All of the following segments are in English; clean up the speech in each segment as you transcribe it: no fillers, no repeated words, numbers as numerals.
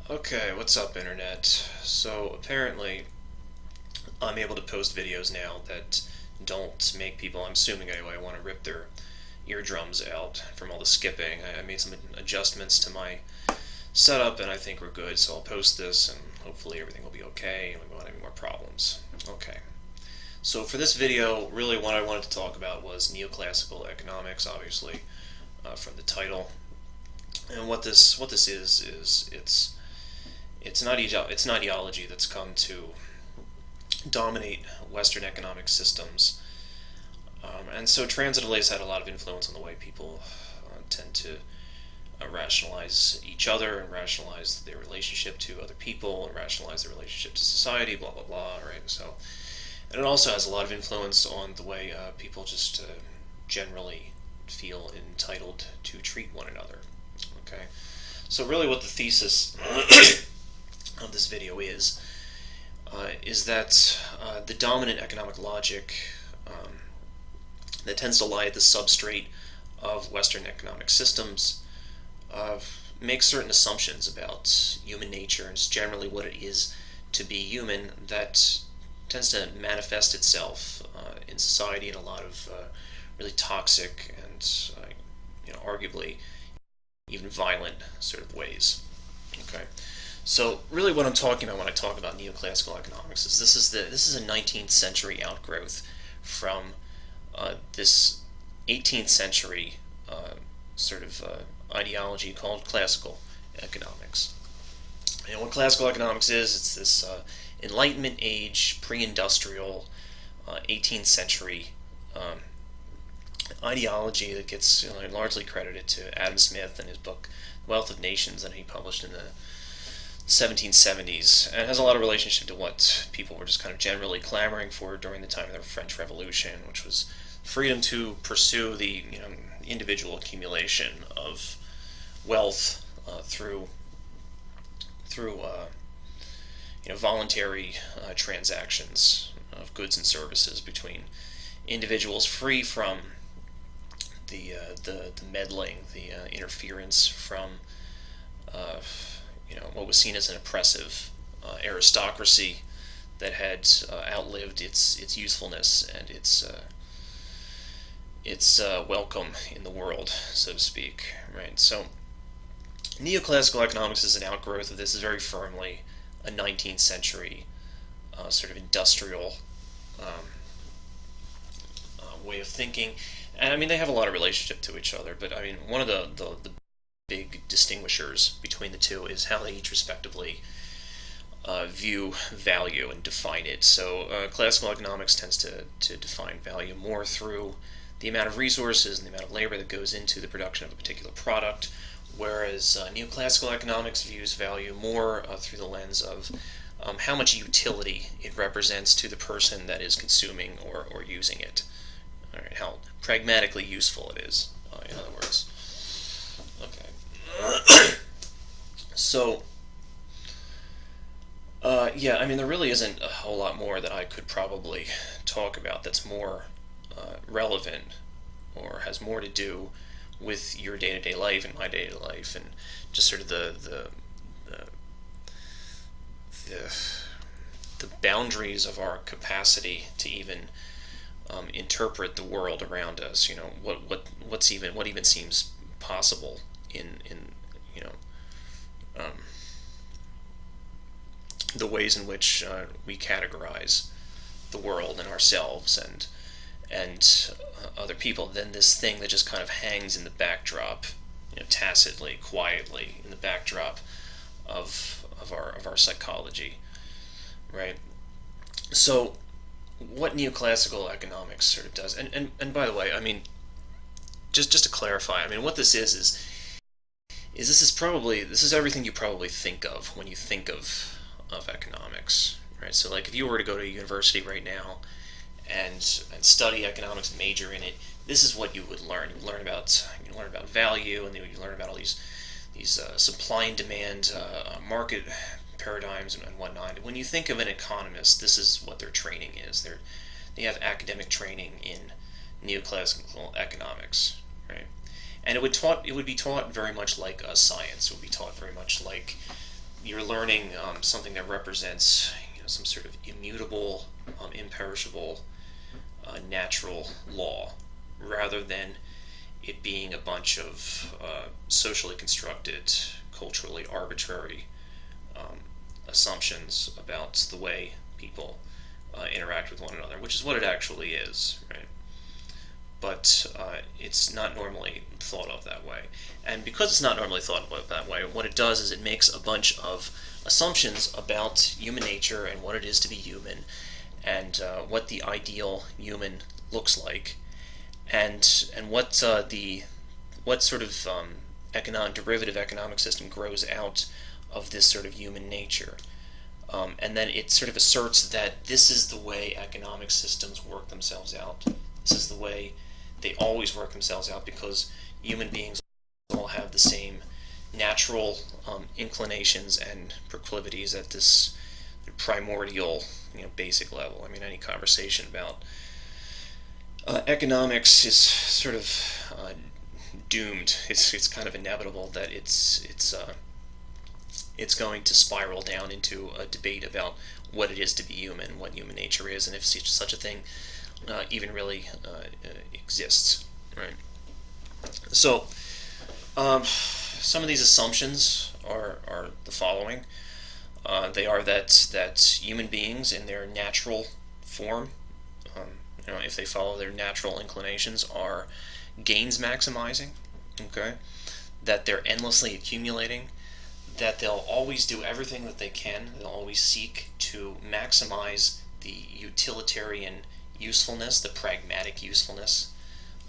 Okay, what's up, Internet? So, apparently, I'm able to post videos now that don't make people, I'm assuming anyway, want to rip their eardrums out from all the skipping. I made some adjustments to my setup and I think we're good, so I'll post this and hopefully everything will be okay and we won't have any more problems. Okay. So, for this video, really what I wanted to talk about was neoclassical economics, obviously, from the title. And what this is it's an ideology that's come to dominate Western economic systems, and so transitively has had a lot of influence on the way people tend to rationalize each other and rationalize their relationship to other people and rationalize their relationship to society, blah blah blah. Right? So, and it also has a lot of influence on the way people just generally feel entitled to treat one another. Okay, so really, what the thesis of this video is that the dominant economic logic that tends to lie at the substrate of Western economic systems makes certain assumptions about human nature and just generally what it is to be human that tends to manifest itself in society in a lot of really toxic and arguably even violent sort of ways. Okay. So really, what I'm talking about when I talk about neoclassical economics is this is a 19th century outgrowth from this 18th century ideology called classical economics. And what classical economics is, it's this Enlightenment age, pre-industrial, 18th century ideology that gets largely credited to Adam Smith and his book Wealth of Nations that he published in the 1770s, and it has a lot of relationship to what people were just kind of generally clamoring for during the time of the French Revolution, which was freedom to pursue the individual accumulation of wealth through voluntary transactions of goods and services between individuals, free from the meddling, the interference from what was seen as an oppressive aristocracy that had outlived its usefulness and its welcome in the world, so to speak. Right. So, neoclassical economics is an outgrowth of this. Is very firmly a 19th century sort of industrial way of thinking, and I mean they have a lot of relationship to each other. But I mean one of the big distinguishers between the two is how they each respectively view value and define it. So classical economics tends to define value more through the amount of resources and the amount of labor that goes into the production of a particular product, whereas neoclassical economics views value more through the lens of how much utility it represents to the person that is consuming or using it. All right, how pragmatically useful it is, in other words. Okay. So, yeah, I mean, there really isn't a whole lot more that I could probably talk about that's more relevant or has more to do with your day-to-day life and my day-to-day life, and just sort of the, the boundaries of our capacity to even interpret the world around us. What even seems possible in the ways in which we categorize the world and ourselves and other people. Then this thing that just kind of hangs in the backdrop, tacitly, quietly in the backdrop of our psychology, right? So, what neoclassical economics sort of does, and by the way, I mean, just to clarify, I mean, what this is this is everything you probably think of when you think of economics, right? So, like, if you were to go to a university right now and study economics and major in it, this is what you would learn. You learn about value, and you learn about all these supply and demand market paradigms and whatnot. When you think of an economist, this is what their training is. They have academic training in neoclassical economics, right? And it would be taught very much like a science. It would be taught very much like you're learning something that represents some sort of immutable, imperishable, natural law, rather than it being a bunch of socially constructed, culturally arbitrary assumptions about the way people interact with one another, which is what it actually is, right? But it's not normally thought of that way. And because it's not normally thought of that way, what it does is it makes a bunch of assumptions about human nature and what it is to be human, and what the ideal human looks like, and what sort of derivative economic system grows out of this sort of human nature. And then it sort of asserts that this is the way economic systems work themselves out. This is the way they always work themselves out, because human beings all have the same natural inclinations and proclivities at this primordial, basic level. I mean, any conversation about economics is sort of doomed. It's kind of inevitable that it's going to spiral down into a debate about what it is to be human, what human nature is, and if such a thing even really exists, right? So, some of these assumptions are the following. They are that human beings in their natural form, if they follow their natural inclinations, are gains maximizing, okay? That they're endlessly accumulating, that they'll always do everything that they can, they'll always seek to maximize the utilitarian usefulness, the pragmatic usefulness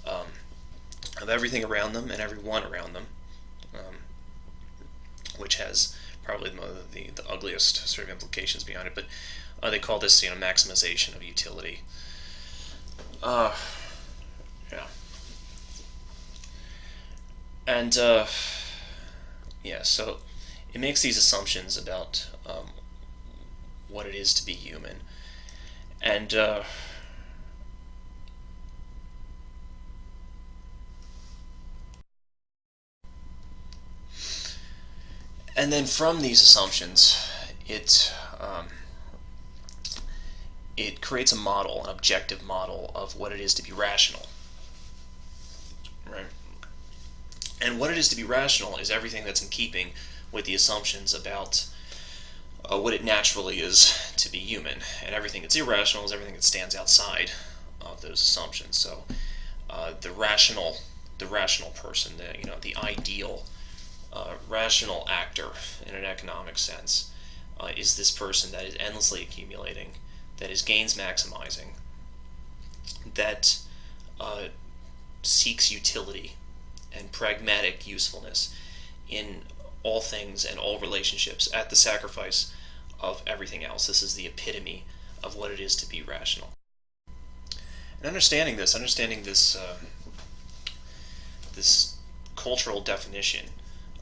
of everything around them and everyone around them, which has probably the ugliest sort of implications behind it. But they call this maximization of utility. Yeah. And yeah, so it makes these assumptions about what it is to be human, and then from these assumptions, it creates a model, an objective model of what it is to be rational, right? And what it is to be rational is everything that's in keeping with the assumptions about what it naturally is to be human, and everything that's irrational is everything that stands outside of those assumptions. So the rational person, the ideal rational actor in an economic sense, is this person that is endlessly accumulating, that is gains maximizing, that seeks utility and pragmatic usefulness in all things and all relationships at the sacrifice of everything else. This is the epitome of what it is to be rational. And understanding this this cultural definition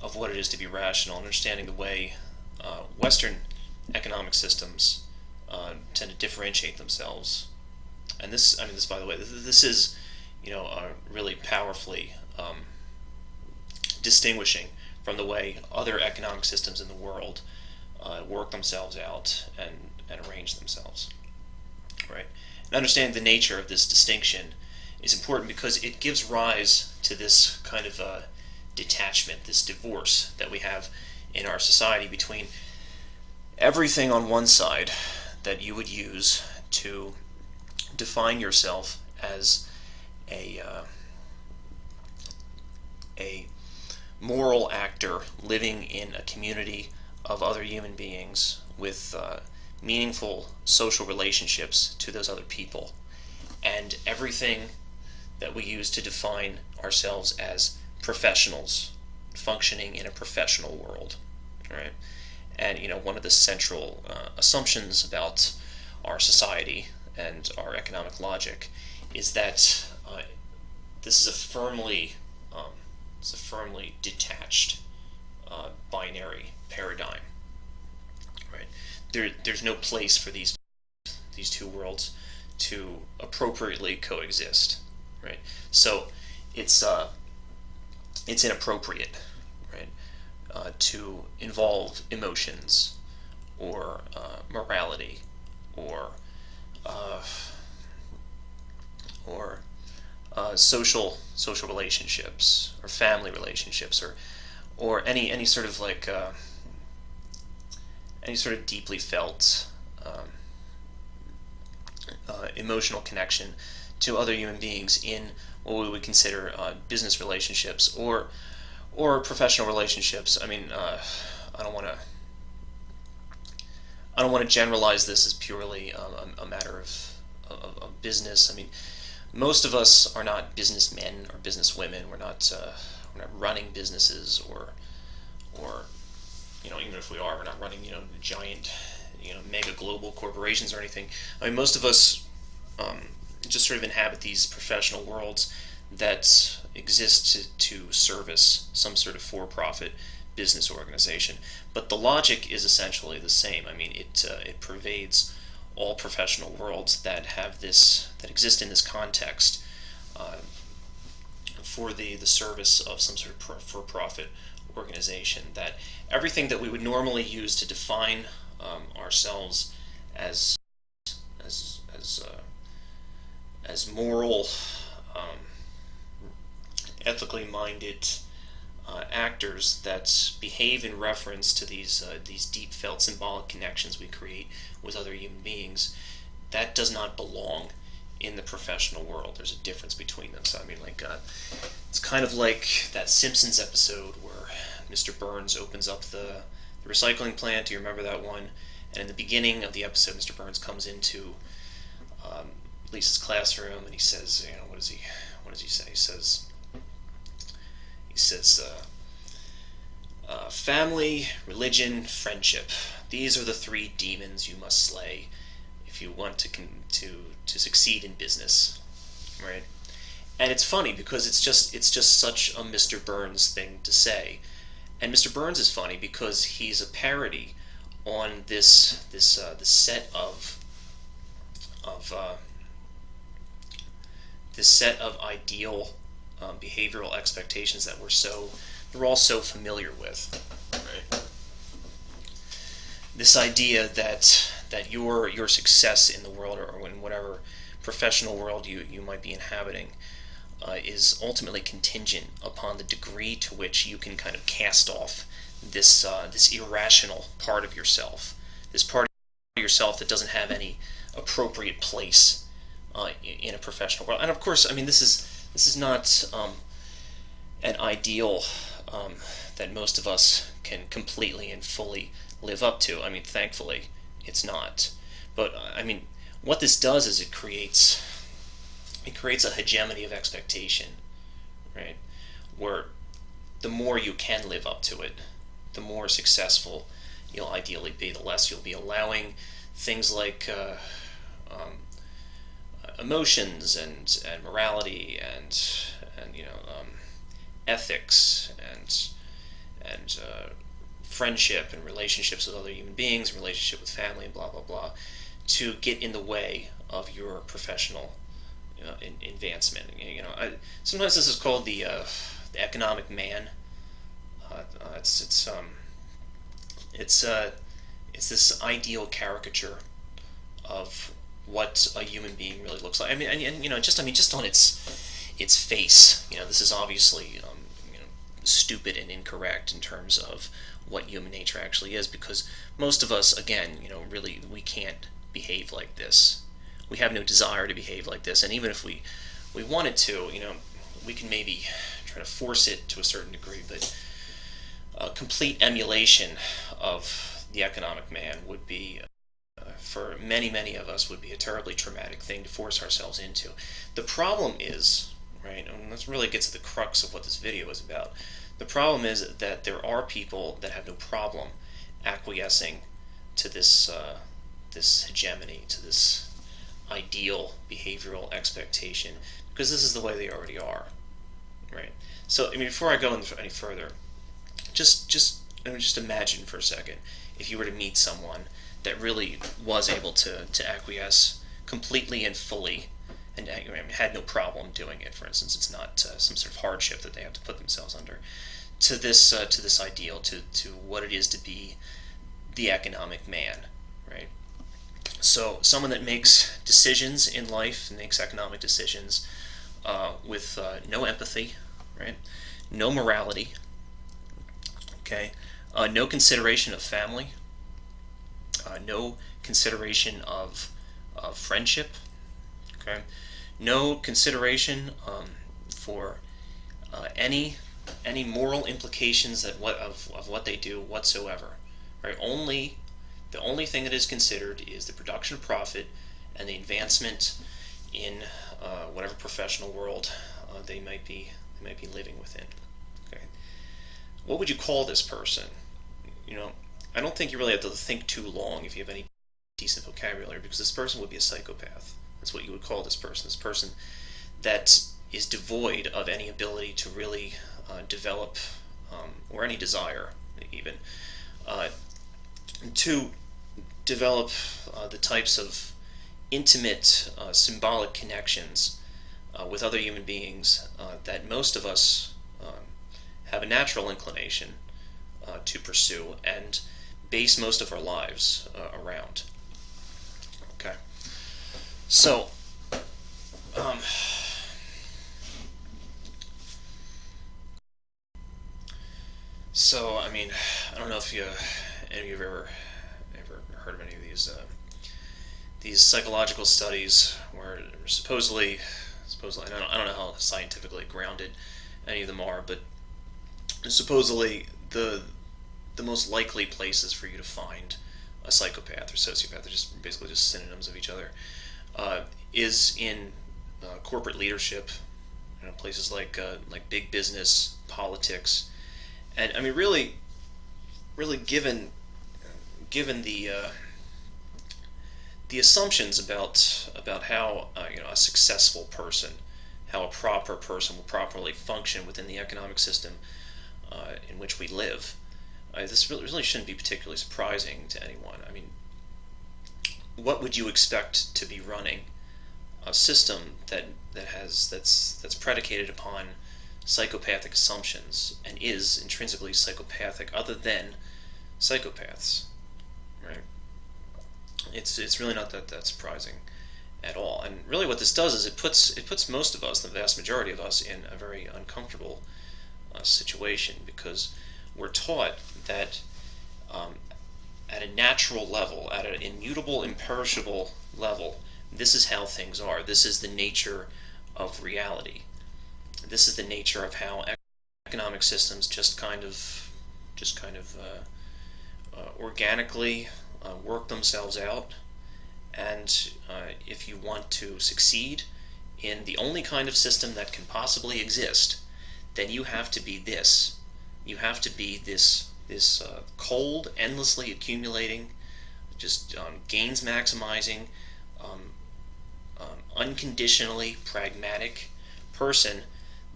of what it is to be rational, understanding the way Western economic systems tend to differentiate themselves, and this, by the way, this is, really powerfully distinguishing from the way other economic systems in the world work themselves out and arrange themselves, right? And understanding the nature of this distinction is important because it gives rise to this kind of detachment, this divorce that we have in our society between everything on one side that you would use to define yourself as a moral actor living in a community of other human beings with meaningful social relationships to those other people, and everything that we use to define ourselves as professionals functioning in a professional world, right? And one of the central assumptions about our society and our economic logic is that this is a firmly detached binary paradigm, right? There's no place for these two worlds to appropriately coexist, right? So it's inappropriate, right, to involve emotions or morality or uh, or social relationships or family relationships or any sort of like any sort of deeply felt emotional connection to other human beings in what we would consider business relationships or professional relationships. I mean, I don't want to generalize this as purely a matter of business. I mean, most of us are not businessmen or businesswomen. We're not running businesses or even if we are, we're not running giant mega global corporations or anything. I mean, most of us just sort of inhabit these professional worlds that exist to service some sort of for-profit business organization. But the logic is essentially the same. I mean, it pervades all professional worlds that exist in this context for the service of some sort of for-profit organization. That everything that we would normally use to define ourselves as moral, ethically minded actors that behave in reference to these deep felt symbolic connections we create with other human beings, that does not belong in the professional world. There's a difference between them. So I mean, like, it's kind of like that Simpsons episode where Mr. Burns opens up the recycling plant. Do you remember that one? And in the beginning of the episode, Mr. Burns comes into Lisa's classroom and he says, what does he say? He says, family, religion, friendship. These are the three demons you must slay if you want to succeed in business, right? And it's funny because it's just such a Mr. Burns thing to say, and Mr. Burns is funny because he's a parody on this set of ideal behavioral expectations that we're all so familiar with, right? This idea that your success in the world or in whatever professional world you might be inhabiting is ultimately contingent upon the degree to which you can kind of cast off this irrational part of yourself, this part of yourself that doesn't have any appropriate place in a professional world. And of course, I mean, this is not an ideal that most of us can completely and fully live up to. I mean, thankfully, it's not. But I mean, what this does is it creates a hegemony of expectation, right? Where the more you can live up to it, the more successful you'll ideally be. The less you'll be allowing things like emotions and morality and ethics and friendship and relationships with other human beings, relationship with family, and blah blah blah, to get in the way of your professional advancement. Sometimes this is called the economic man. It's this ideal caricature of what a human being really looks like. I mean, and just on its face, this is obviously stupid and incorrect in terms of what human nature actually is, because most of us, again, really, we can't behave like this. We have no desire to behave like this, and even if we wanted to, we can maybe try to force it to a certain degree, but complete emulation of the economic man would be, for many, many of us, would be a terribly traumatic thing to force ourselves into. The problem is, right, and this really gets to the crux of what this video is about, the problem is that there are people that have no problem acquiescing to this hegemony, to this ideal behavioral expectation, because this is the way they already are, right? So, I mean, before I go any further, just imagine for a second if you were to meet someone that really was able to acquiesce completely and fully, and had no problem doing it. For instance, it's not some sort of hardship that they have to put themselves under, to this ideal, to what it is to be the economic man, right? So someone that makes decisions in life, makes economic decisions with no empathy, right? No morality, okay? No consideration of family, no consideration of friendship, okay? No consideration for any moral implications of what they do whatsoever, right? The only thing that is considered is the production of profit and the advancement in whatever professional world they might be living within. Okay, what would you call this person? You know, I don't think you really have to think too long if you have any decent vocabulary, because this person would be a psychopath. That's what you would call this person. This person that is devoid of any ability to really develop, or any desire even, to develop the types of intimate, symbolic connections with other human beings that most of us have a natural inclination to pursue and base most of our lives around. Okay, so um, I mean, I don't know if any of you have ever heard of any of these psychological studies where supposedly I don't know how scientifically grounded any of them are, but supposedly the most likely places for you to find a psychopath or sociopath, they're just basically just synonyms of each other, is in corporate leadership, places like big business, politics, and I mean really given the assumptions about how a successful person, how a proper person will properly function within the economic system in which we live. This really shouldn't be particularly surprising to anyone. I mean, what would you expect to be running a system that's predicated upon psychopathic assumptions and is intrinsically psychopathic, other than psychopaths, right? It's really not that surprising at all. And really, what this does is it puts most of us, the vast majority of us, in a very uncomfortable situation, because we're taught that at a natural level, at an immutable, imperishable level, this is how things are. This is the nature of reality. This is the nature of how economic systems just kind of organically work themselves out. And if you want to succeed in the only kind of system that can possibly exist, then you have to be this. You have to be this cold, endlessly accumulating, just gains maximizing, unconditionally pragmatic person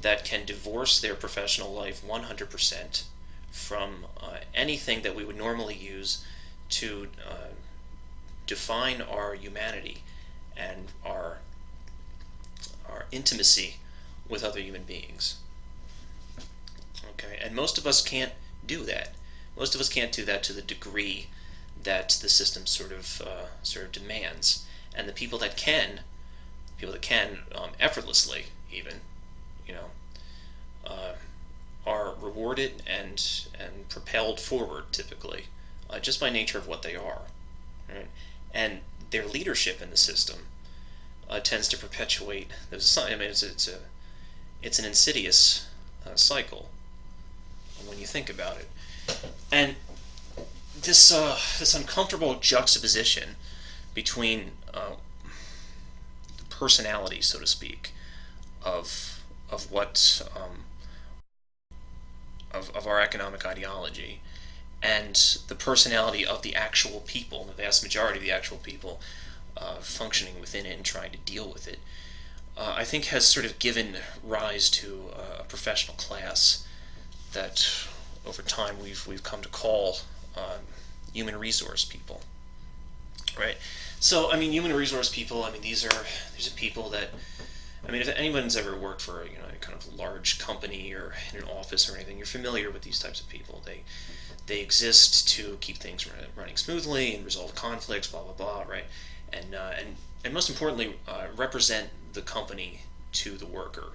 that can divorce their professional life 100% from anything that we would normally use to define our humanity and our intimacy with other human beings. Okay, and most of us can't do that. Most of us can't do that to the degree that the system sort of demands. And the people that can effortlessly even, are rewarded and propelled forward typically, just by nature of what they are, right? And their leadership in the system tends to perpetuate those. I mean, it's an insidious cycle when you think about it, and this uncomfortable juxtaposition between the personality, so to speak, of what of our economic ideology, and the personality of the actual people, the vast majority of the actual people functioning within it and trying to deal with it, I think has sort of given rise to a professional class that over time we've come to call human resource people, right? So I mean, human resource people, I mean, these are people that I mean, if anyone's ever worked for a kind of large company or in an office or anything, you're familiar with these types of people. They exist to keep things running smoothly and resolve conflicts, blah blah blah, right? And most importantly, represent the company to the worker,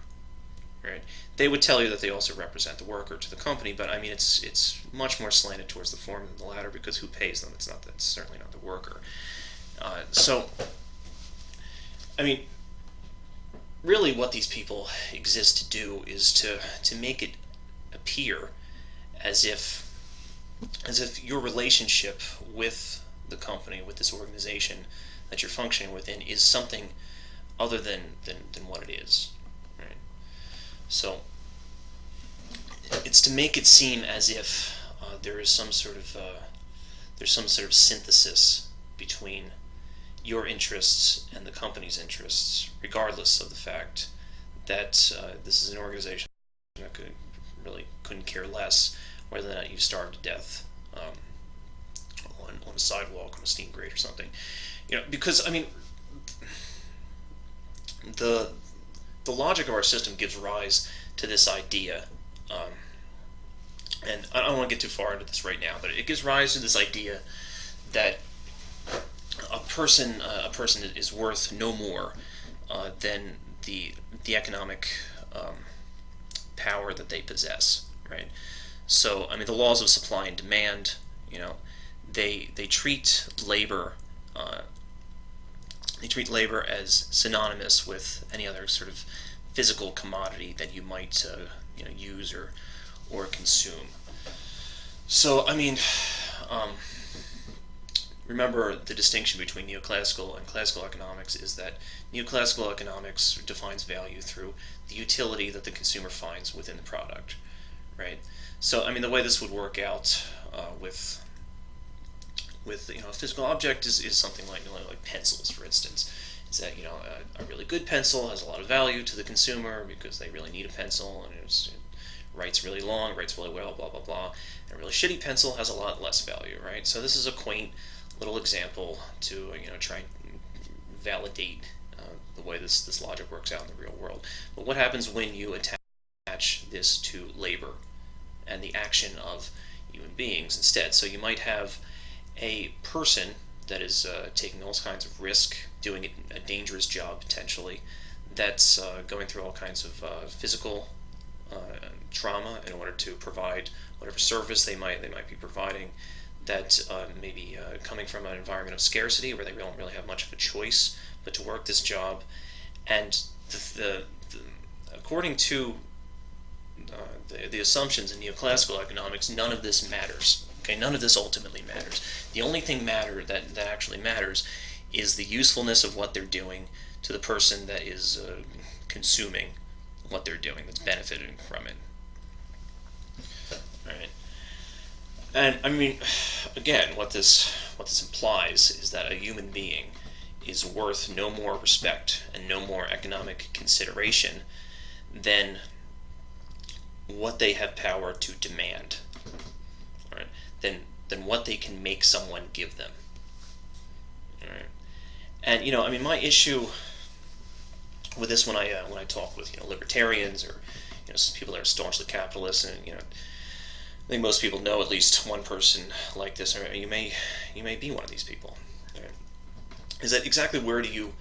right? They would tell you that they also represent the worker to the company, but I mean, it's much more slanted towards the former than the latter, because who pays them? It's certainly not the worker. So, I mean, really, what these people exist to do is to make it appear as if your relationship with the company, with this organization that you're functioning within, is something other than what it is, right? So it's to make it seem as if there's some sort of synthesis between your interests and the company's interests, regardless of the fact that this is an organization that couldn't care less whether or not you starve to death on a sidewalk on a steam grate or something. Because I mean, the logic of our system gives rise to this idea, and I don't want to get too far into this right now, but it gives rise to this idea that a person is worth no more than the economic power that they possess, right? So I mean, the laws of supply and demand, they treat labor as synonymous with any other sort of physical commodity that you might use or consume. So I mean, remember, the distinction between neoclassical and classical economics is that neoclassical economics defines value through the utility that the consumer finds within the product, right? So I mean, the way this would work out with a physical object is something like pencils, for instance. Is that a really good pencil has a lot of value to the consumer because they really need a pencil, and it writes really long, writes really well, blah blah blah. And a really shitty pencil has a lot less value, right? So this is a quaint little example to try and validate the way this logic works out in the real world. But what happens when you attach this to labor and the action of human beings instead? So you might have a person that is taking all kinds of risk, doing a dangerous job potentially, that's going through all kinds of physical trauma in order to provide whatever service they might be providing, that may be coming from an environment of scarcity where they don't really have much of a choice but to work this job. And according to the assumptions in neoclassical economics, none of this matters. Okay, none of this ultimately matters. The only thing that actually matters is the usefulness of what they're doing to the person that is consuming what they're doing, that's benefiting from it. All right. And I mean, again, what this implies is that a human being is worth no more respect and no more economic consideration than what they have power to demand, right? Than what they can make someone give them. All right. And I mean, my issue with this, when I talk with libertarians or some people that are staunchly capitalist, and I think most people know at least one person like this, or you may be one of these people. Right? Is that exactly where do you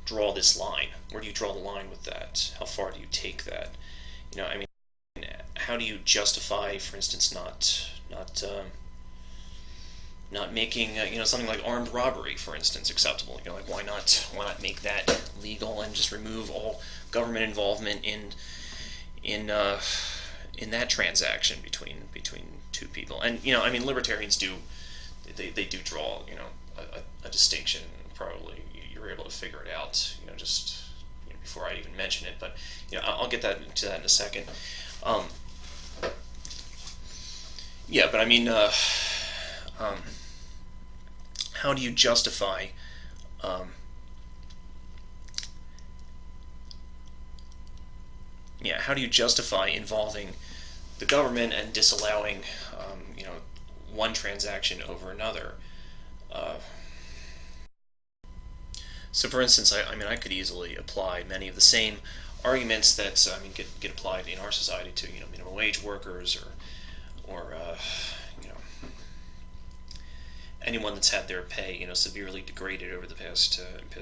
draw this line? Where do you draw the line with that? How far do you take that? I mean, how do you justify, for instance, not making something like armed robbery, for instance, acceptable? Like why not make that legal and just remove all government involvement in that transaction between two people? And I mean, libertarians do draw a distinction. Probably you're able to figure it out just before I even mention it. But I'll get to that in a second. Yeah, but I mean, how do you justify involving the government and disallowing one transaction over another? So, for instance, I mean, I could easily apply many of the same arguments that get applied in our society to minimum wage workers or you know anyone that's had their pay severely degraded over the past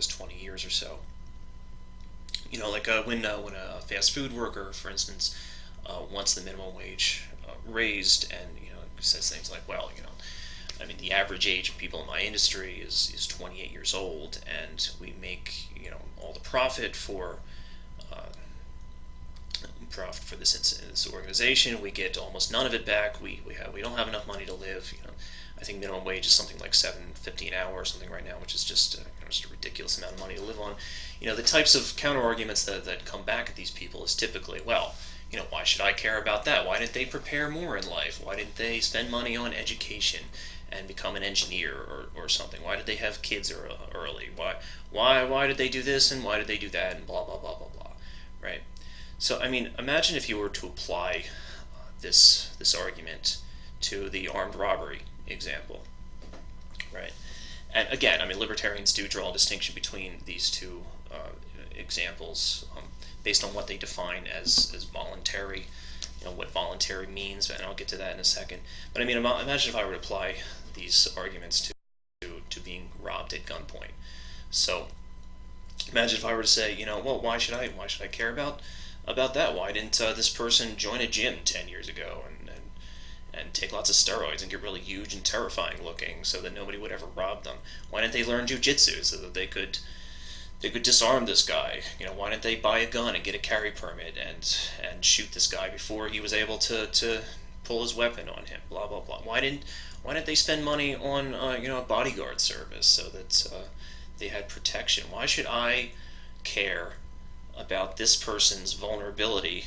20 years or so. Like when a fast food worker, for instance, wants the minimum wage raised, and says things like, well, I mean, the average age of people in my industry is 28 years old, and we make all the uh, profit for this organization. We get almost none of it back. We don't have enough money to live. I think minimum wage is something like $7.50 an hour or something right now, which is just a ridiculous amount of money to live on. The types of counter arguments that come back at these people is typically, well, why should I care about that? Why didn't they prepare more in life? Why didn't they spend money on education and become an engineer or something? Why did they have kids early? Why did they do this and why did they do that and blah blah blah blah blah, right? So I mean, imagine if you were to apply this argument to the armed robbery example, right? And again, I mean, libertarians do draw a distinction between these two examples based on what they define as voluntary, what voluntary means, and I'll get to that in a second. But I mean, imagine if I were to apply these arguments to being robbed at gunpoint. So imagine if I were to say, well, why should I care about that? Why didn't this person join a gym 10 years ago and take lots of steroids and get really huge and terrifying looking so that nobody would ever rob them? Why didn't they learn jujitsu so that they could disarm this guy? Why didn't they buy a gun and get a carry permit and shoot this guy before he was able to pull his weapon on him? Blah blah blah. Why didn't they spend money on a bodyguard service so that they had protection? Why should I care about this person's vulnerability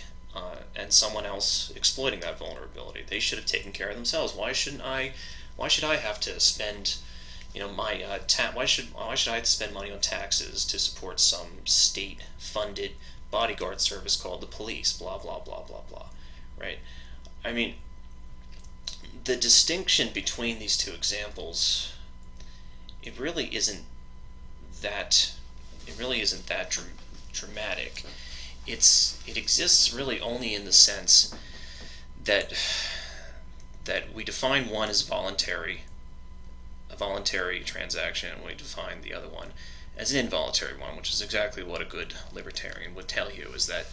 and someone else exploiting that vulnerability? They should have taken care of themselves. Why should I have to spend my why should I have to spend money on taxes to support some state-funded bodyguard service called the police? Blah blah blah blah blah. Right? I mean, the distinction between these two examples, it really isn't that dramatic. It exists really only in the sense that we define one as a voluntary transaction, and we define the other one as an involuntary one, which is exactly what a good libertarian would tell you. Is that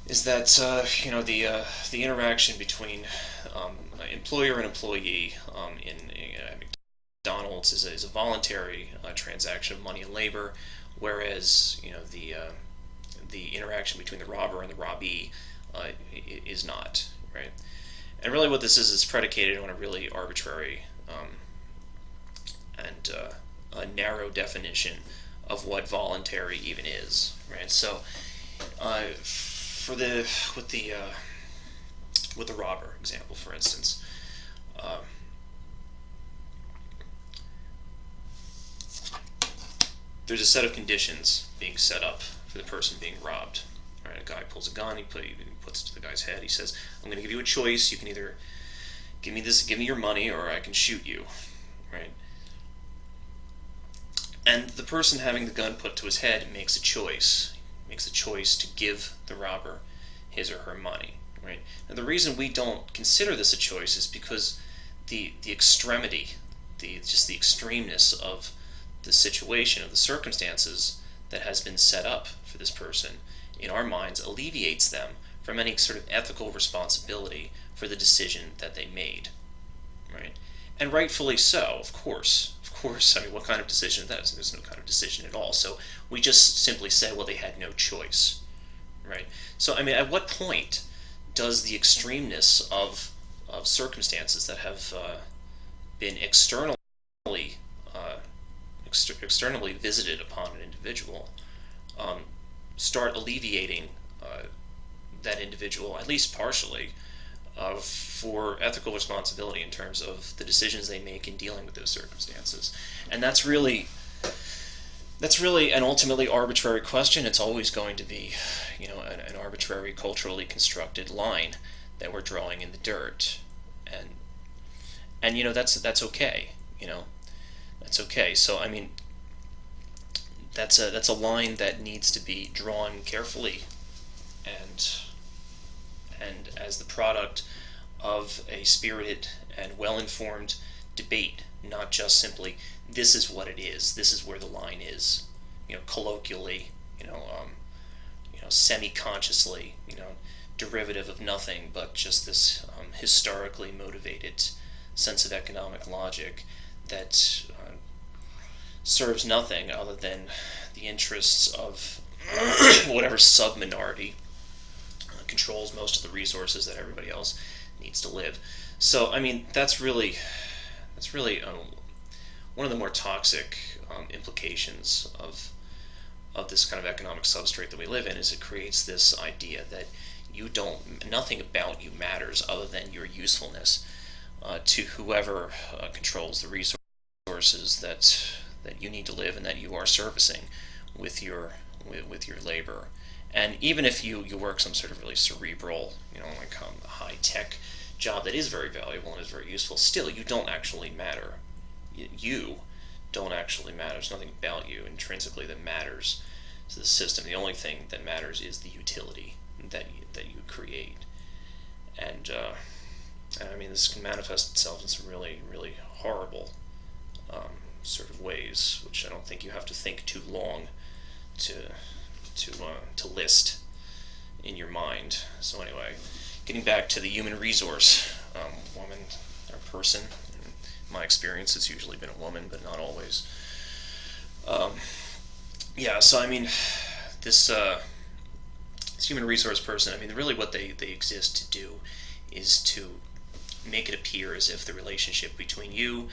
the interaction between employer and employee in McDonald's is a voluntary transaction of money and labor, whereas the interaction between the robber and the robbee is not, right? And really, what this is predicated on a really arbitrary and a narrow definition of what voluntary even is, right? So, with the robber example, for instance, there's a set of conditions being set up for the person being robbed. Right? A guy pulls a gun, he puts it to the guy's head. He says, "I'm going to give you a choice. You can either give me your money, or I can shoot you." Right? And the person having the gun put to his head makes a choice. Makes a choice to give the robber his or her money. Right? And the reason we don't consider this a choice is because the extremity, just the extremeness of the situation, of the circumstances that has been set up for this person, in our minds, alleviates them from any sort of ethical responsibility for the decision that they made, right? And rightfully so, of course. I mean, what kind of decision that is? There's no kind of decision at all. So we just simply say, well, they had no choice, right? So I mean, at what point does the extremeness of circumstances that have been externally visited upon an individual start alleviating that individual, at least partially, for ethical responsibility in terms of the decisions they make in dealing with those circumstances? And that's really an ultimately arbitrary question. It's always going to be, an arbitrary, culturally constructed line that we're drawing in the dirt, and that's okay. That's okay. So I mean, that's a line that needs to be drawn carefully, and as the product of a spirited and well-informed debate, not just simply this is what it is, this is where the line is, colloquially, semi-consciously, derivative of nothing but just this historically motivated sense of economic logic that serves nothing other than the interests of whatever sub-minority controls most of the resources that everybody else needs to live. So, I mean, that's really one of the more toxic implications of this kind of economic substrate that we live in, is it creates this idea that nothing about you matters other than your usefulness to whoever controls the resources that you need to live and that you are servicing with your labor. And even if you work some sort of really cerebral, like a high-tech job that is very valuable and is very useful, still you don't actually matter. You don't actually matter. There's nothing about you intrinsically that matters to the system. The only thing that matters is the utility that you create. And I mean, this can manifest itself in some really, really horrible sort of ways, which I don't think you have to think too long to list in your mind. So anyway, getting back to the human resource woman or person. In my experience, it's usually been a woman, but not always. Yeah, so I mean, this human resource person, I mean, really what they exist to do is to make it appear as if the relationship between you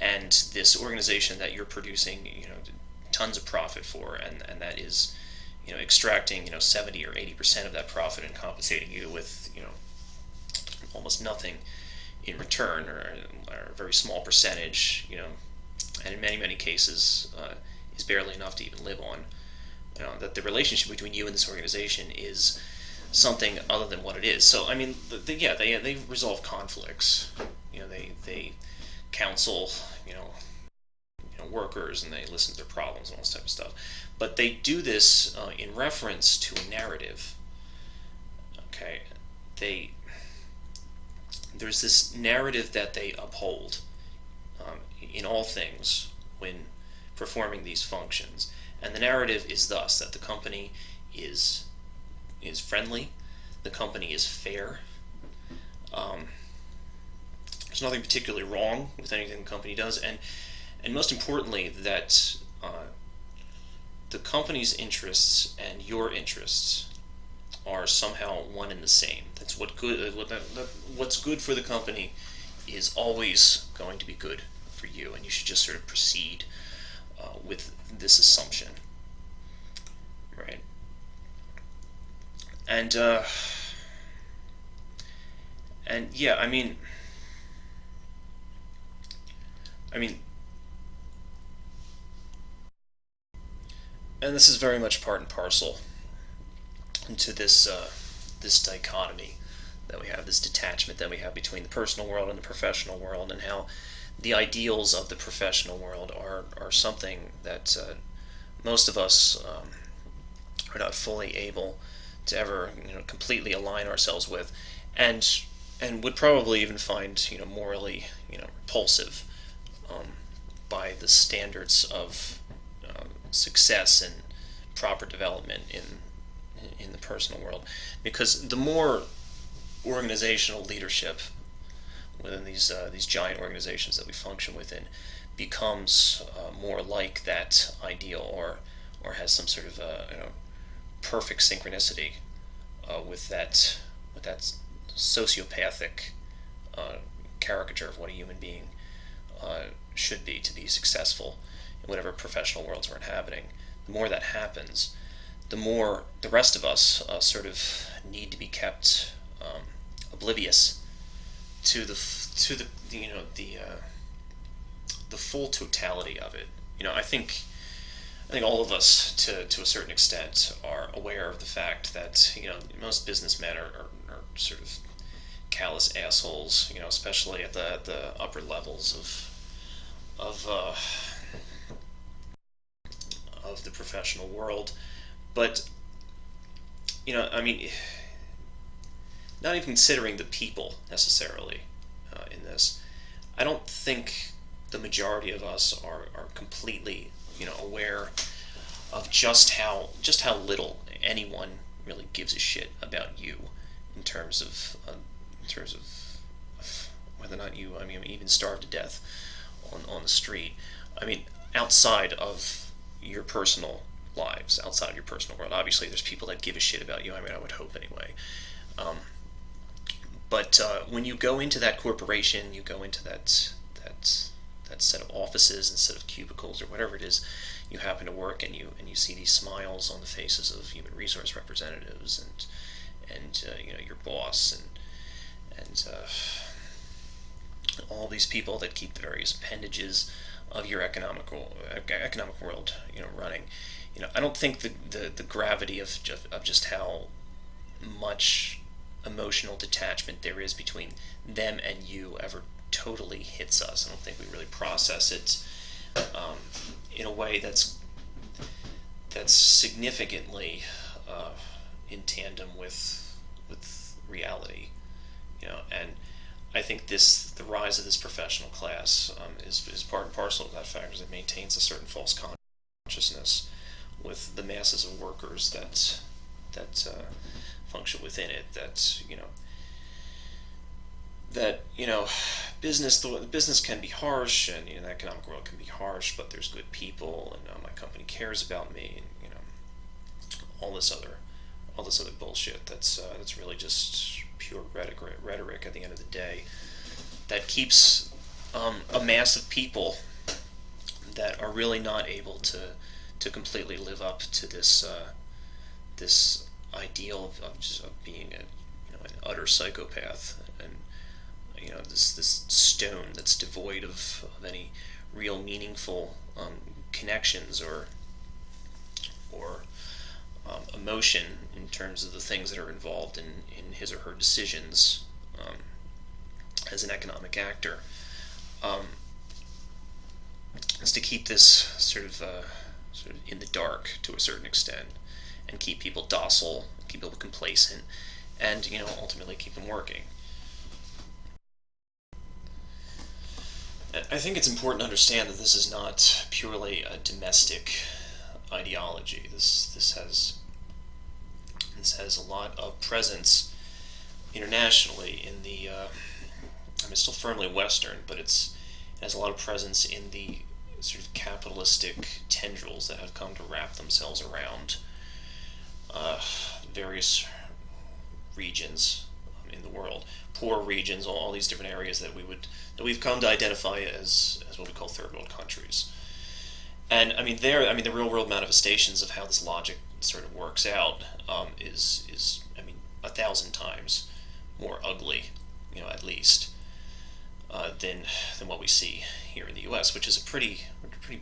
and this organization that you're producing, tons of profit for, and that is, extracting, 70 or 80% of that profit and compensating you with, almost nothing in return, or a very small percentage, and in many, many cases is barely enough to even live on. That the relationship between you and this organization is something other than what it is. So I mean, they resolve conflicts. They counsel, workers, and they listen to their problems and all this type of stuff. But they do this in reference to a narrative. Okay, there's this narrative that they uphold in all things when performing these functions, and the narrative is thus that the company is friendly, the company is fair. There's nothing particularly wrong with anything the company does, and most importantly, that the company's interests and your interests are somehow one and the same. That's what's good for the company is always going to be good for you, and you should just sort of proceed with this assumption, right? And yeah, I mean, and this is very much part and parcel into this dichotomy that we have, this detachment that we have between the personal world and the professional world, and how the ideals of the professional world are something that most of us are not fully able to ever completely align ourselves with, and would probably even find morally repulsive by the standards of success and proper development in the personal world, because the more organizational leadership within these giant organizations that we function within becomes more like that ideal, or has some sort of perfect synchronicity with that sociopathic caricature of what a human being should be to be successful in whatever professional worlds we're inhabiting. The more that happens, the more the rest of us sort of need to be kept oblivious to the full totality of it. I think all of us, to a certain extent, are aware of the fact that most businessmen are sort of callous assholes. Especially at the upper levels of of the professional world. But, I mean, not even considering the people necessarily in this, I don't think the majority of us are completely, aware of just how little anyone really gives a shit about you in terms of whether or not you, even starve to death on the street. I mean, outside of your personal lives, outside of your personal world, obviously there's people that give a shit about you. I mean, I would hope anyway. But when you go into that corporation, you go into that set of offices and set of cubicles or whatever it is you happen to work, and you see these smiles on the faces of human resource representatives and your boss and all these people that keep the various appendages of your economic world running. I don't think the gravity of just how much emotional detachment there is between them and you ever totally hits us. I don't think we really process it in a way that's significantly in tandem with reality, and I think the rise of this professional class is part and parcel of that fact, because it maintains a certain false consciousness with the masses of workers that function within it. Business can be harsh, and the economic world can be harsh, but there's good people, and my company cares about me, and all this other bullshit that's really just pure rhetoric at the end of the day, that keeps a mass of people that are really not able to completely live up to this ideal of being an utter psychopath, and this stone that's devoid of any real meaningful connections or emotion in terms of the things that are involved in his or her decisions as an economic actor, is to keep this sort of in the dark to a certain extent, and keep people docile, keep people complacent, and ultimately keep them working. I think it's important to understand that this is not purely a domestic ideology. This has a lot of presence internationally in the it's still firmly Western, but it has a lot of presence in the sort of capitalistic tendrils that have come to wrap themselves around various regions in the world, poor regions, all these different areas that we've come to identify as what we call third world countries. And the real world manifestations of how this logic sort of works out is 1,000 times more ugly, at least, than what we see here in the U.S., which is a pretty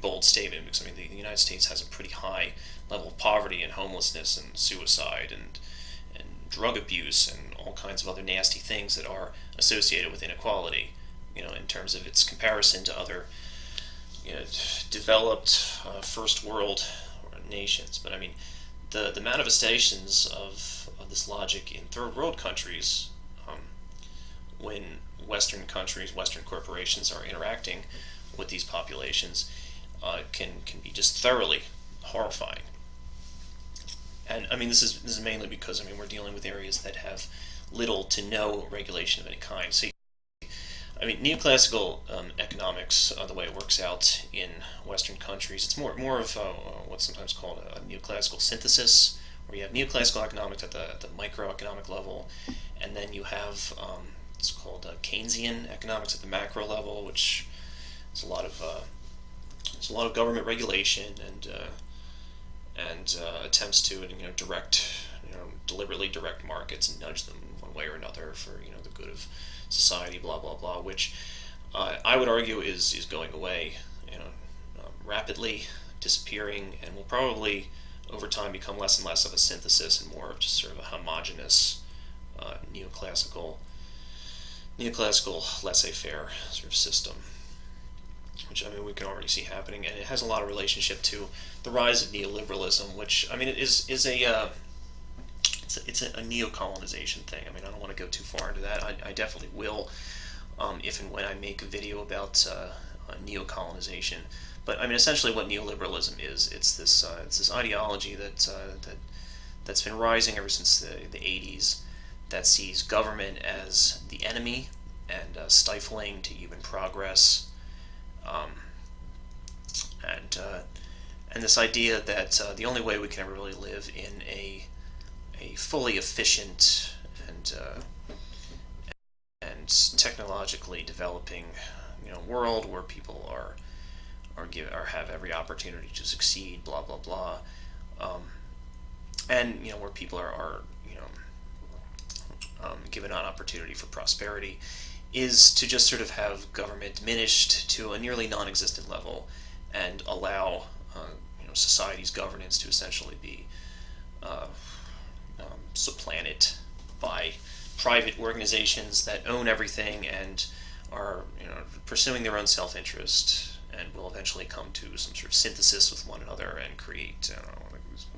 bold statement, because the United States has a pretty high level of poverty and homelessness and suicide and drug abuse and all kinds of other nasty things that are associated with inequality, in terms of its comparison to other developed first world nations. But the manifestations of this logic in third world countries, when Western countries, Western corporations are interacting with these populations, can be just thoroughly horrifying. And this is mainly because we're dealing with areas that have little to no regulation of any kind. So neoclassical economics, the way it works out in Western countries, it's more of what's sometimes called a neoclassical synthesis, where you have neoclassical economics at the microeconomic level, and then you have it's called Keynesian economics at the macro level, which is a lot of government regulation and attempts to deliberately direct markets and nudge them one way or another for the good of society, blah blah blah, which I would argue is going away, rapidly disappearing, and will probably over time become less and less of a synthesis and more of just sort of a homogenous neoclassical laissez-faire sort of system. which I mean we can already see happening, and it has a lot of relationship to the rise of neoliberalism, which I mean it is a it's a neo-colonization thing. I mean, I don't want to go too far into that. I definitely will, if and when I make a video about neo-colonization. But I mean, essentially, what neoliberalism is, it's this ideology that's been rising ever since the 80s, that sees government as the enemy and stifling to human progress, um, and this idea that the only way we can ever really live in a fully efficient and technologically developing world where people are have every opportunity to succeed, blah blah blah, and where people are given an opportunity for prosperity, is to just sort of have government diminished to a nearly non-existent level and allow society's governance to essentially be supplanted by private organizations that own everything and are pursuing their own self-interest and will eventually come to some sort of synthesis with one another and create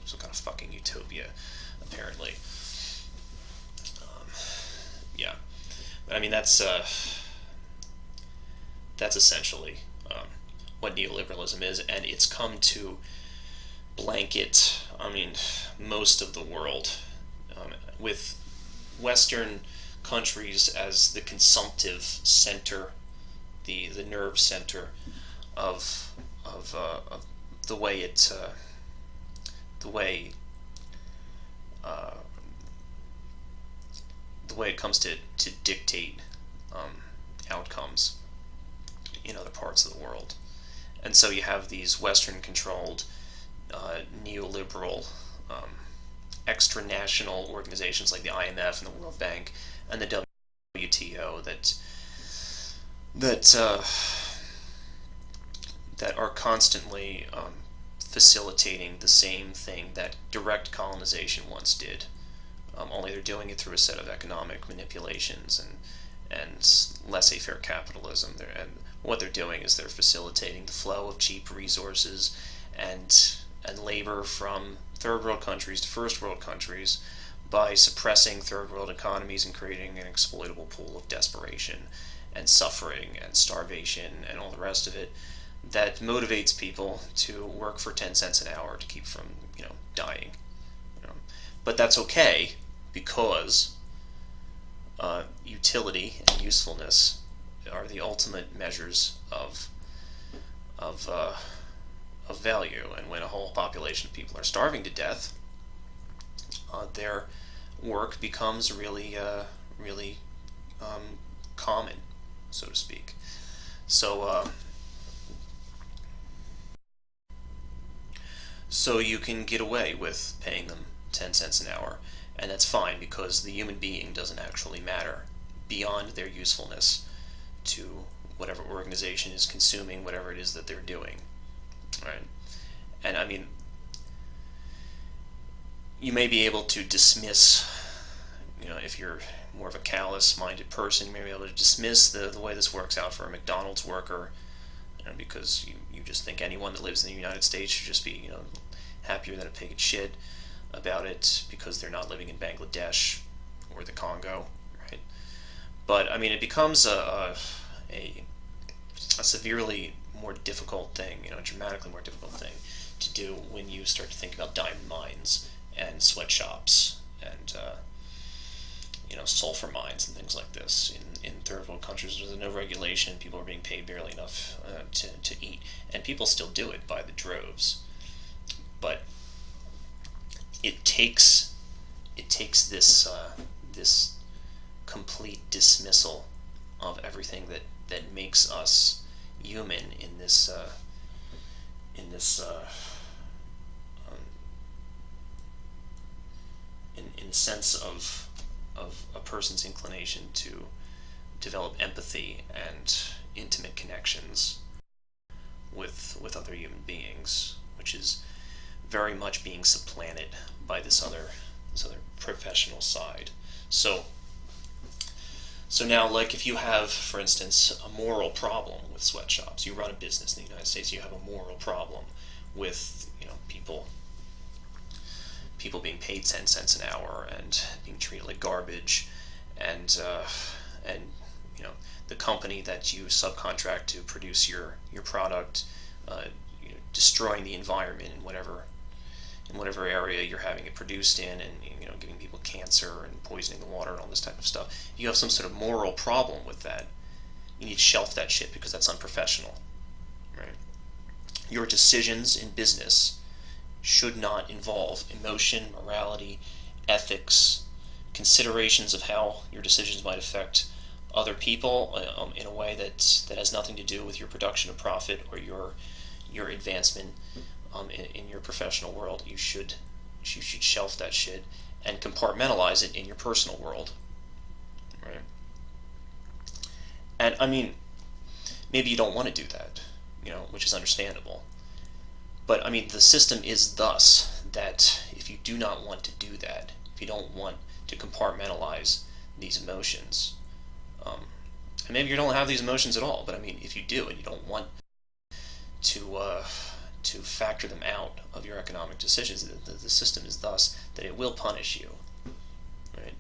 some kind of fucking utopia, apparently. Yeah, but I mean that's essentially what neoliberalism is, and it's come to blanket, I mean, most of the world, with Western countries as the consumptive center, the nerve center of the way it the way the way it comes to dictate outcomes in other parts of the world. And so you have these Western controlled neoliberal extra-national organizations like the IMF and the World Bank and the WTO that are constantly facilitating the same thing that direct colonization once did. Only they're doing it through a set of economic manipulations and laissez-faire capitalism. And what they're doing is they're facilitating the flow of cheap resources and labor from third world countries to first world countries by suppressing third world economies and creating an exploitable pool of desperation and suffering and starvation and all the rest of it that motivates people to work for 10 cents an hour to keep from dying. But that's okay because utility and usefulness are the ultimate measures of value. And when a whole population of people are starving to death, their work becomes really common, so to speak. So you can get away with paying them 10 cents an hour, and that's fine because the human being doesn't actually matter beyond their usefulness to whatever organization is consuming whatever it is that they're doing, right? And I mean, you may be able to dismiss, if you're more of a callous-minded person, you may be able to dismiss the way this works out for a McDonald's worker, because you just think anyone that lives in the United States should just be, happier than a pig in shit about it because they're not living in Bangladesh or the Congo, right? But I mean, it becomes a severely more difficult thing, a dramatically more difficult thing to do when you start to think about diamond mines and sweatshops and sulfur mines and things like this in third world countries where there's no regulation, people are being paid barely enough to eat, and people still do it by the droves. But it takes this complete dismissal of everything that makes us human in this in the sense of a person's inclination to develop empathy and intimate connections with other human beings, which is very much being supplanted by this other professional side. So So now, like if you have, for instance, a moral problem with sweatshops, you run a business in the United States, you have a moral problem with people being paid 10 cents an hour and being treated like garbage, and you know the company that you subcontract to produce your product, destroying the environment in whatever area you're having it produced in, and giving people cancer and poisoning the water and all this type of stuff. You have some sort of moral problem with that. You need to shelf that shit because that's unprofessional, right? Your decisions in business should not involve emotion, morality, ethics, considerations of how your decisions might affect other people in a way that has nothing to do with your production of profit or your advancement in your professional world. You should shelf that shit and compartmentalize it in your personal world, right? And I mean, maybe you don't want to do that, which is understandable. But I mean, the system is thus that if you do not want to do that, if you don't want to compartmentalize these emotions, and maybe you don't have these emotions at all, but I mean, if you do and you don't want to factor them out of your economic decisions, the system is thus that it will punish you, right?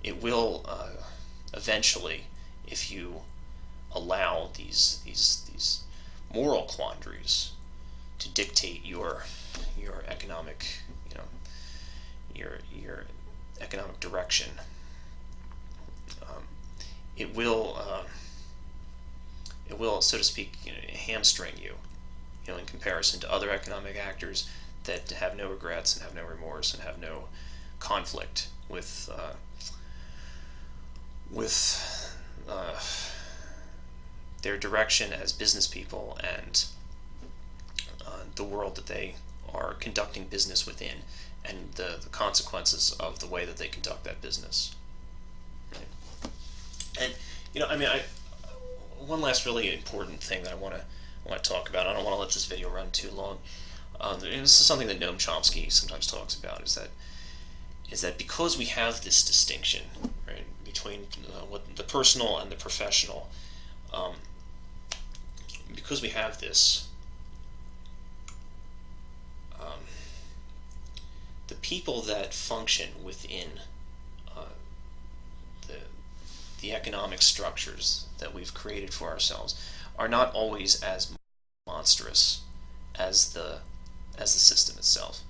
It will eventually, if you allow these moral quandaries to dictate your economic your economic direction. It will so to speak hamstring you, in comparison to other economic actors that have no regrets and have no remorse and have no conflict with their direction as business people and the world that they are conducting business within, and the consequences of the way that they conduct that business. Right? And one last really important thing that I want to talk about. I don't want to let this video run too long. This is something that Noam Chomsky sometimes talks about. Is that because we have this distinction, right, between what the personal and the professional, because we have this, the people that function within the economic structures that we've created for ourselves are not always as monstrous as the system itself.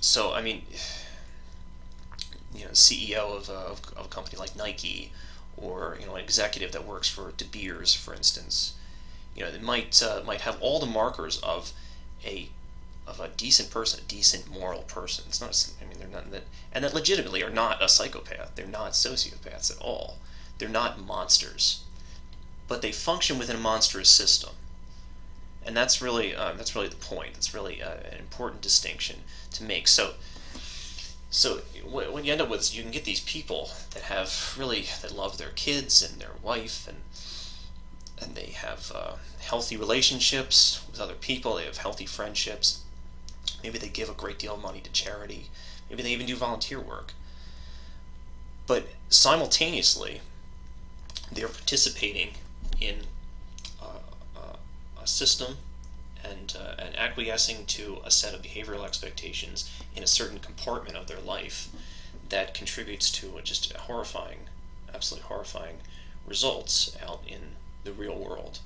So I mean, CEO of a company like Nike, or an executive that works for De Beers, for instance, they might have all the markers of a decent person, a decent moral person. It's not. I mean, they're not that, and that legitimately are not a psychopath. They're not sociopaths at all. They're not monsters, but they function within a monstrous system, and that's really the point. That's really an important distinction to make. So what you end up with is you can get these people that love their kids and their wife, and they have healthy relationships with other people. They have healthy friendships. Maybe they give a great deal of money to charity. Maybe they even do volunteer work. But simultaneously, they're participating in a system and acquiescing to a set of behavioral expectations in a certain compartment of their life that contributes to just absolutely horrifying results out in the real world.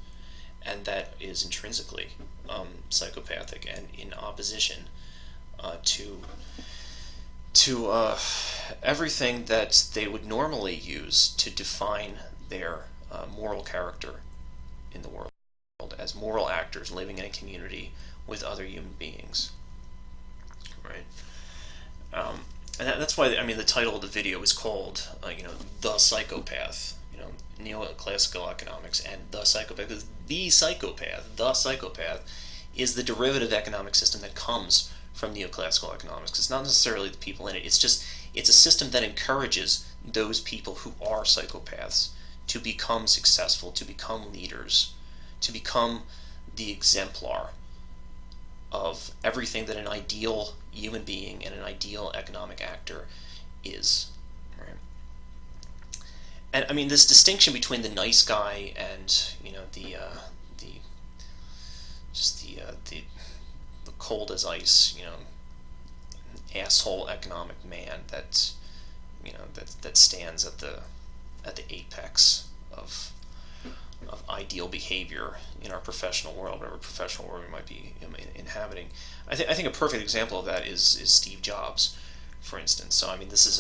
And that is intrinsically psychopathic and in opposition to everything that they would normally use to define their moral character in the world as moral actors living in a community with other human beings, right? And that's why the title of the video is called The Psychopath. Neoclassical economics and the psychopath, because the psychopath is the derivative economic system that comes from neoclassical economics. It's not necessarily the people in it. It's a system that encourages those people who are psychopaths to become successful, to become leaders, to become the exemplar of everything that an ideal human being and an ideal economic actor is. Right? and I mean this distinction between the nice guy and the just the cold as ice, asshole economic man that stands at the apex of ideal behavior in our professional world, whatever professional world we might be inhabiting. I think a perfect example of that is Steve Jobs, for instance. So I mean, this is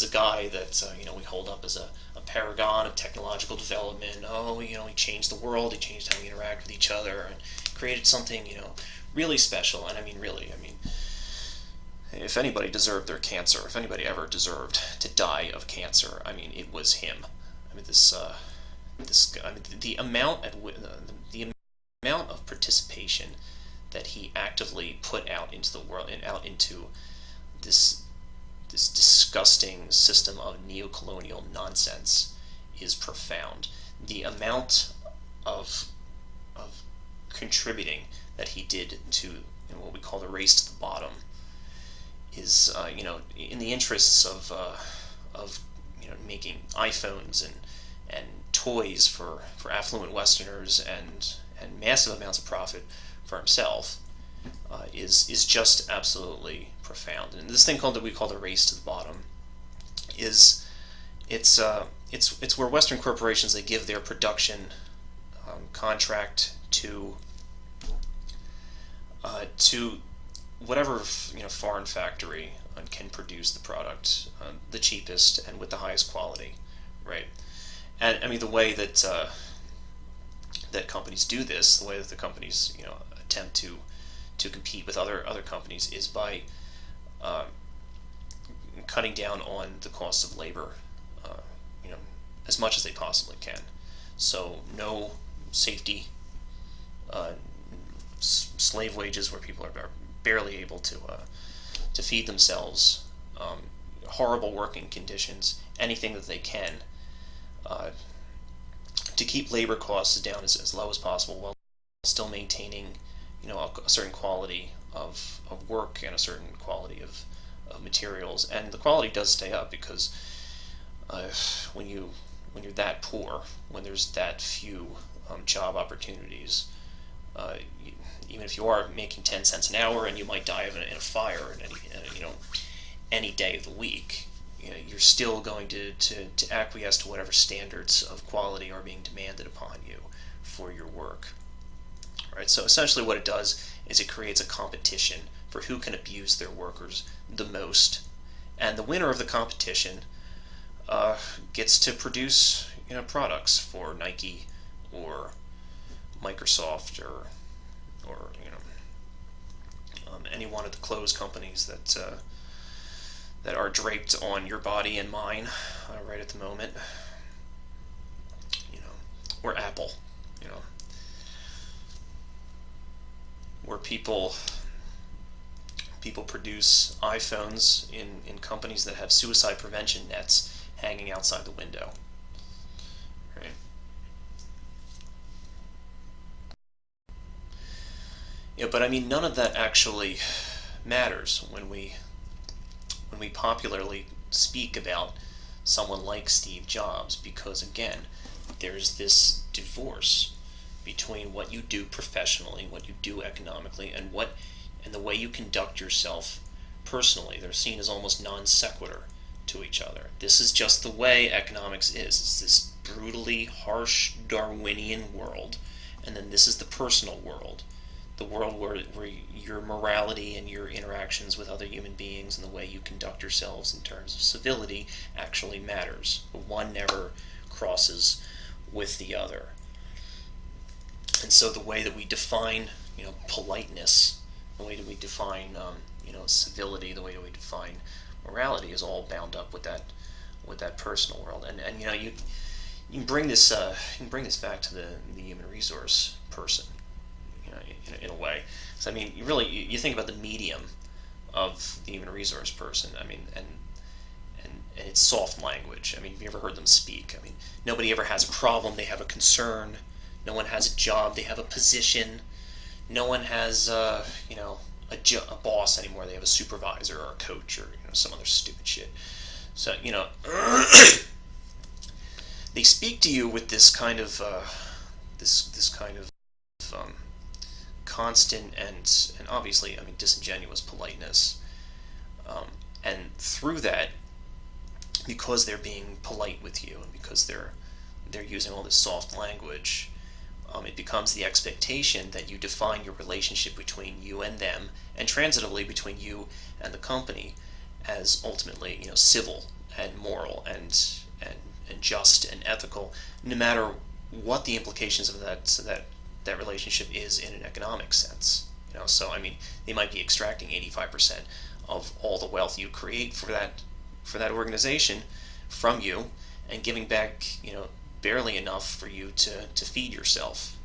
a guy that we hold up as a paragon of technological development. Oh, he changed the world. He changed how we interact with each other and created something really special. And I mean, really, if anybody deserved their cancer, if anybody ever deserved to die of cancer, I mean, it was him. I mean, the amount the amount of participation that he actively put out into the world and out into this disgusting system of neocolonial nonsense is profound. The amount of contributing that he did to what we call the race to the bottom is in the interests of making iPhones and toys for affluent Westerners and massive amounts of profit for himself is just absolutely profound. And this thing that we call the race to the bottom is it's where Western corporations, they give their production contract to whatever foreign factory can produce the product the cheapest and with the highest quality, right? And I mean the way that that companies do this, the way that the companies attempt to compete with other companies is by cutting down on the cost of labor, as much as they possibly can. So no safety, slave wages where people are barely able to feed themselves, horrible working conditions, anything that they can to keep labor costs down as low as possible while still maintaining a certain quality of work and a certain quality of materials. And the quality does stay up because when you're that poor, when there's that few job opportunities, even if you are making 10 cents an hour and you might die in a fire any day of the week, you're still going to acquiesce to whatever standards of quality are being demanded upon you for your work. Right? So essentially what it does is it creates a competition for who can abuse their workers the most. And the winner of the competition gets to produce products for Nike or Microsoft or any one of the clothes companies that are draped on your body and mine right at the moment, or Apple, where people produce iPhones in companies that have suicide prevention nets hanging outside the window. Right? But I mean, none of that actually matters when we popularly speak about someone like Steve Jobs, because again, there's this divorce between what you do professionally, what you do economically, and the way you conduct yourself personally. They're seen as almost non sequitur to each other. This is just the way economics is. It's this brutally harsh Darwinian world, and then this is the personal world. The world where your morality and your interactions with other human beings and the way you conduct yourselves in terms of civility actually matters. One never crosses with the other. And so the way that we define, politeness, the way that we define, civility, the way that we define morality is all bound up with that personal world. And you can bring this back to the human resource person. In a way, so I mean, you think about the medium of the human resource person. I mean, and it's soft language. I mean, have you ever heard them speak? I mean, nobody ever has a problem; they have a concern. No one has a job; they have a position. No one has a boss anymore; they have a supervisor or a coach or some other stupid shit. So they speak to you with this kind of this kind of um, constant and obviously, I mean, disingenuous politeness, and through that, because they're being polite with you and because they're using all this soft language, it becomes the expectation that you define your relationship between you and them, and transitively between you and the company, as ultimately, civil and moral and just and ethical, no matter what the implications of that relationship is in an economic sense. So I mean, they might be extracting 85% of all the wealth you create for that organization from you, and giving back, barely enough for you to feed yourself,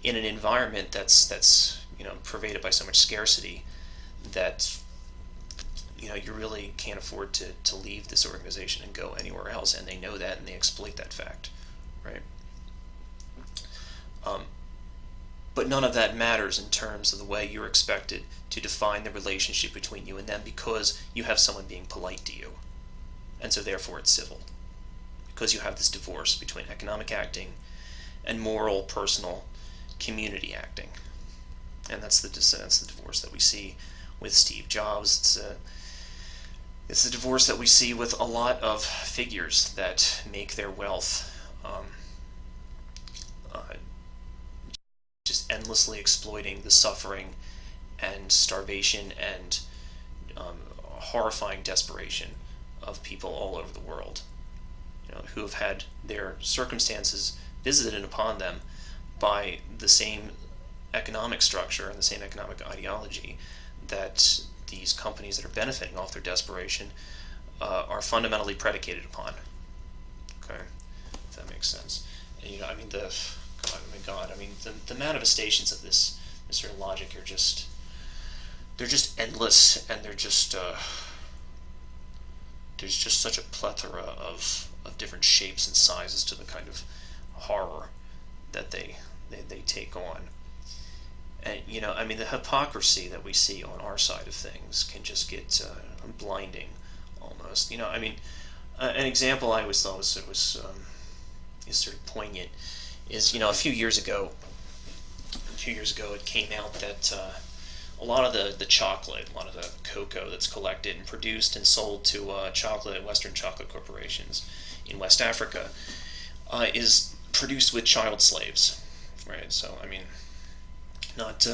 in an environment that's pervaded by so much scarcity that you really can't afford to leave this organization and go anywhere else, and they know that, and they exploit that fact, right? But none of that matters in terms of the way you're expected to define the relationship between you and them, because you have someone being polite to you, and so therefore it's civil, because you have this divorce between economic acting and moral, personal, community acting. And that's the divorce that we see with Steve Jobs. It's the divorce that we see with a lot of figures that make their wealth just endlessly exploiting the suffering and starvation and horrifying desperation of people all over the world, who have had their circumstances visited upon them by the same economic structure and the same economic ideology that these companies that are benefiting off their desperation are fundamentally predicated upon. Okay, if that makes sense. And I mean, the manifestations of this sort of logic are they're just endless, and they're just there's just such a plethora of different shapes and sizes to the kind of horror that they take on. And I mean, the hypocrisy that we see on our side of things can just get blinding, almost. I mean, an example I always thought was sort of poignant is, a few years ago it came out that a lot of the chocolate, a lot of the cocoa that's collected and produced and sold to Western chocolate corporations in West Africa is produced with child slaves, right? So I mean, not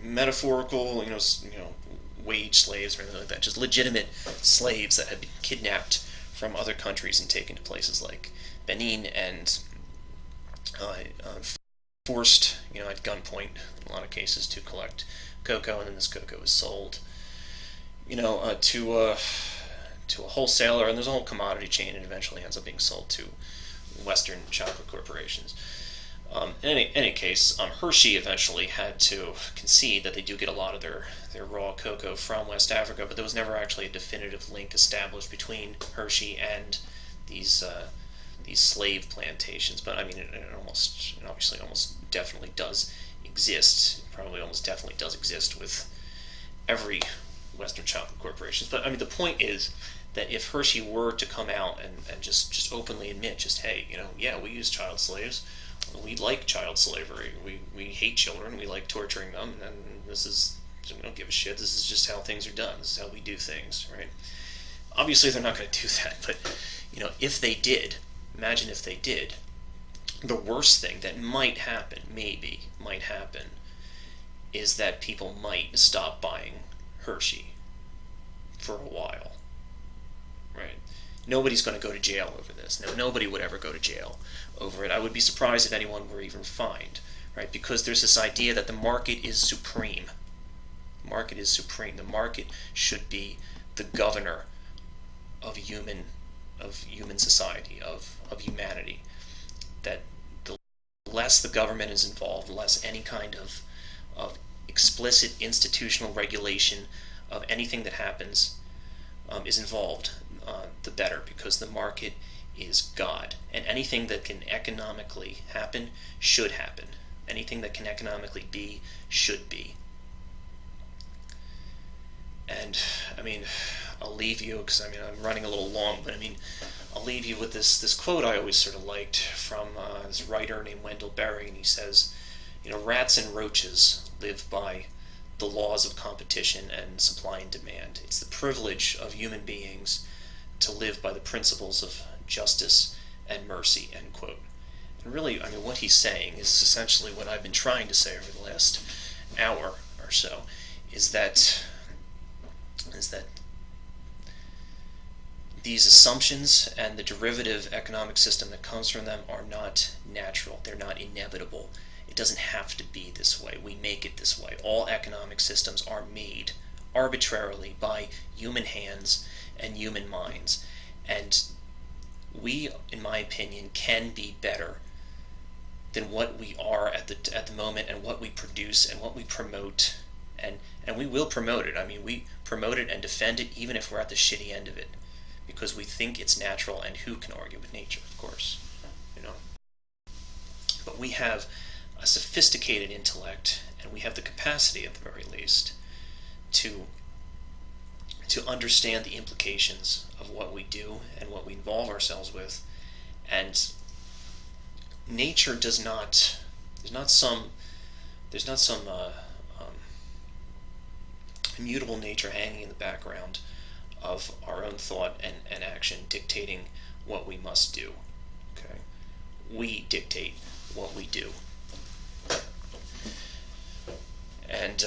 metaphorical, wage slaves or anything like that, just legitimate slaves that had been kidnapped from other countries and taken to places like Benin and forced, at gunpoint in a lot of cases, to collect cocoa, and then this cocoa is sold, to a wholesaler, and there's a whole commodity chain, and eventually ends up being sold to Western chocolate corporations. In any case, Hershey eventually had to concede that they do get a lot of their raw cocoa from West Africa, but there was never actually a definitive link established between Hershey and these slave plantations. But I mean, it obviously almost definitely does exist. Probably almost definitely does exist with every Western chocolate corporation. But I mean, the point is that if Hershey were to come out and just openly admit, hey, yeah, we use child slaves. We like child slavery. We hate children. We like torturing them. And we don't give a shit. This is just how things are done. This is how we do things, right? Obviously, they're not going to do that. But, if they did, imagine if they did, the worst thing that might happen, is that people might stop buying Hershey for a while, right? Nobody's going to go to jail over this. No, nobody would ever go to jail over it. I would be surprised if anyone were even fined, right? Because there's this idea that the market is supreme. The market is supreme. The market should be the governor of human society, of humanity. That the less the government is involved, the less any kind of explicit institutional regulation of anything that happens is involved, the better, because the market is God, and anything that can economically happen should happen. Anything that can economically be should be. And I mean, I'll leave you because I'm running a little long, but I mean, I'll leave you with this quote I always sort of liked from this writer named Wendell Berry, and he says, rats and roaches live by the laws of competition and supply and demand. It's the privilege of human beings to live by the principles of justice and mercy, end quote. And really, what he's saying is essentially what I've been trying to say over the last hour or so, is that these assumptions and the derivative economic system that comes from them are not natural. They're not inevitable. It doesn't have to be this way. We make it this way. All economic systems are made arbitrarily by human hands and human minds. And we, in my opinion, can be better than what we are at the moment, and what we produce and what we promote. And we will promote it. We promote it and defend it even if we're at the shitty end of it, because we think it's natural, and who can argue with nature, of course, But we have a sophisticated intellect, and we have the capacity, at the very least, to understand the implications of what we do and what we involve ourselves with. And nature there's not some immutable nature hanging in the background of our own thought and action dictating what we must do. Okay? We dictate what we do. And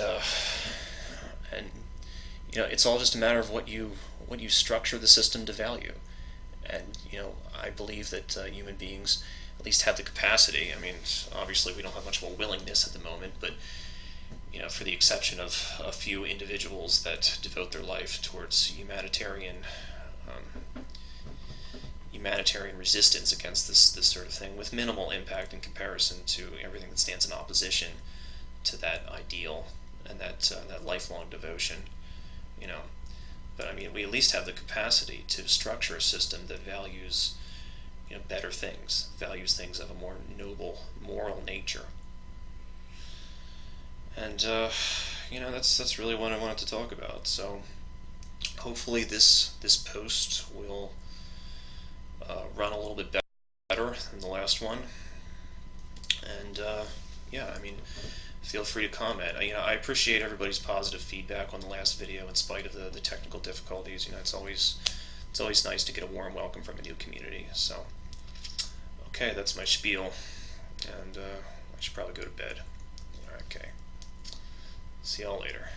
it's all just a matter of what you structure the system to value. And I believe that human beings at least have the capacity. Obviously we don't have much of a willingness at the moment, but for the exception of a few individuals that devote their life towards humanitarian resistance against this sort of thing, with minimal impact in comparison to everything that stands in opposition to that ideal and that lifelong devotion. But we at least have the capacity to structure a system that values better things, values things of a more noble moral nature. And that's really what I wanted to talk about. So hopefully this post will run a little bit better than the last one. And feel free to comment. I appreciate everybody's positive feedback on the last video, in spite of the technical difficulties. It's always nice to get a warm welcome from a new community. So, okay, that's my spiel, and I should probably go to bed. Okay, see y'all later.